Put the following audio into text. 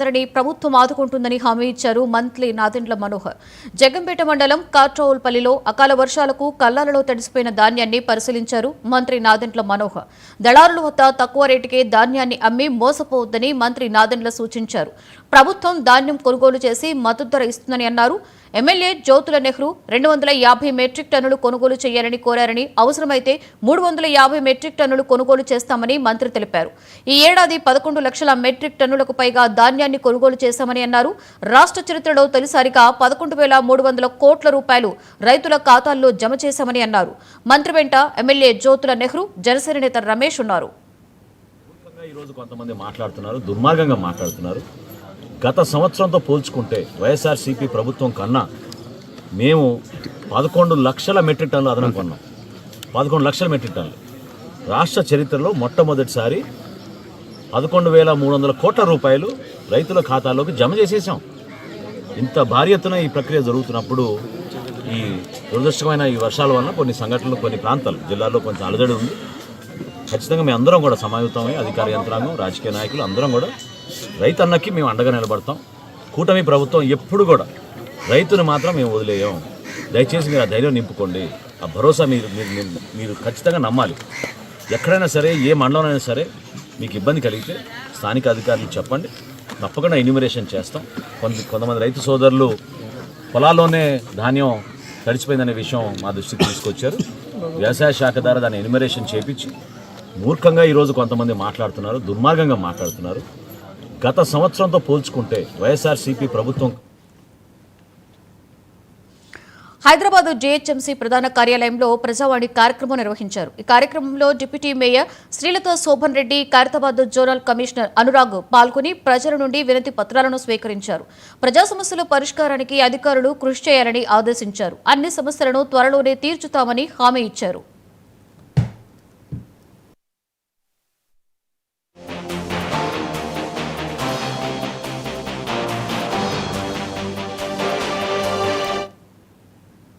అందరినీ ప్రభుత్వం ఆదుకుంటుందని హామీ ఇచ్చారు మంత్రి నాదెండ్ల మనోహర్. జగ్గంపేట మండలం కాట్రావులపల్లిలో అకాల వర్షాలకు కల్లాలలో తడిసిపోయిన ధాన్యాన్ని పరిశీలించారు మంత్రి నాదెండ్ల మనోహర్. దళారుల వద్ద తక్కువ రేటుకే ధాన్యాన్ని అమ్మి మోసపోవద్దని మంత్రి నాదెండ్ల సూచించారు. ప్రభుత్వం ధాన్యం కొనుగోలు చేసి మద్దతు ధర ఇస్తుందని అన్నారు. ఎమ్మెల్యే జ్యోతుల నెహ్రూ 250 మెట్రిక్ టన్నులు కొనుగోలు చేయాలని కోరారని, అవసరమైతే 350 మెట్రిక్ టన్నులు కొనుగోలు చేస్తామని మంత్రి తెలిపారు. ఈ ఏడాది 11 లక్షల మెట్రిక్ టన్నులకు పైగా ధాన్యాన్ని కొనుగోలు చేశామని అన్నారు. రాష్ట్ర చరిత్రలో తొలిసారిగా 11,300 కోట్ల రూపాయలు రైతుల ఖాతాల్లో జమ చేశామని అన్నారు. మంత్రి వెంట ఎమ్మెల్యే జ్యోతుల నెహ్రూ, జనసేన నేత రమేష్ ఉన్నారు. దుర్మార్గంగా మాట్లాడుతున్నారు. గత సంవత్సరంతో పోల్చుకుంటే వైఎస్ఆర్సీపీ ప్రభుత్వం కన్నా మేము 11 లక్షల మెట్రిక్ టన్నులు అదనం కొన్నాం. 11 లక్షల మెట్రిక్ టన్నులు రాష్ట్ర చరిత్రలో మొట్టమొదటిసారి 11,300 కోట్ల రూపాయలు రైతుల ఖాతాల్లోకి జమ చేసేసాం. ఇంత భారీ ఎత్తున ఈ ప్రక్రియ జరుగుతున్నప్పుడు ఈ దురదృష్టమైన ఈ వర్షాల వల్ల కొన్ని సంఘటనలు, కొన్ని ప్రాంతాలు జిల్లాలో కొంచెం అలజడి ఉంది. ఖచ్చితంగా మేము అందరం కూడా సమాయుతమై అధికార యంత్రాంగం, రాజకీయ నాయకులు అందరం కూడా రైతన్నకి మేము అండగా నిలబడతాం. కూటమి ప్రభుత్వం ఎప్పుడు కూడా రైతును మాత్రం మేము వదిలేయం. దయచేసి మీరు ఆ ధైర్యం నింపుకోండి. ఆ భరోసా మీరు ఖచ్చితంగా నమ్మాలి. ఎక్కడైనా సరే, ఏ మండలంలో సరే మీకు ఇబ్బంది కలిగితే స్థానిక అధికారులు చెప్పండి, తప్పకుండా ఎన్యూమరేషన్ చేస్తాం. కొంతమంది రైతు సోదరులు పొలాల్లోనే ధాన్యం తడిచిపోయిందనే విషయం మా దృష్టికి తీసుకొచ్చారు. వ్యవసాయ శాఖ ద్వారా దాన్ని ఎన్యూమరేషన్ చేయించి మూర్ఖంగా ఈరోజు కొంతమంది మాట్లాడుతున్నారు, దుర్మార్గంగా మాట్లాడుతున్నారు. గత సంవత్సరంతో పోల్చుకుంటే వైఎస్ఆర్సీపీ ప్రభుత్వం హైదరాబాద్ జేహెచ్ఎంసీ ప్రధాన కార్యాలయంలో ప్రజావాణి కార్యక్రమం నిర్వహించారు. ఈ కార్యక్రమంలో deputy mayor Srilatha Shobhan Reddy, Khairatabad zonal commissioner Anurag పాల్గొని ప్రజల నుండి వినతి పత్రాలను స్వీకరించారు. ప్రజా సమస్యల పరిష్కారానికి అధికారులు కృషి చేయాలని ఆదేశించారు. అన్ని సమస్యలను త్వరలోనే తీర్చుతామని హామీ ఇచ్చారు.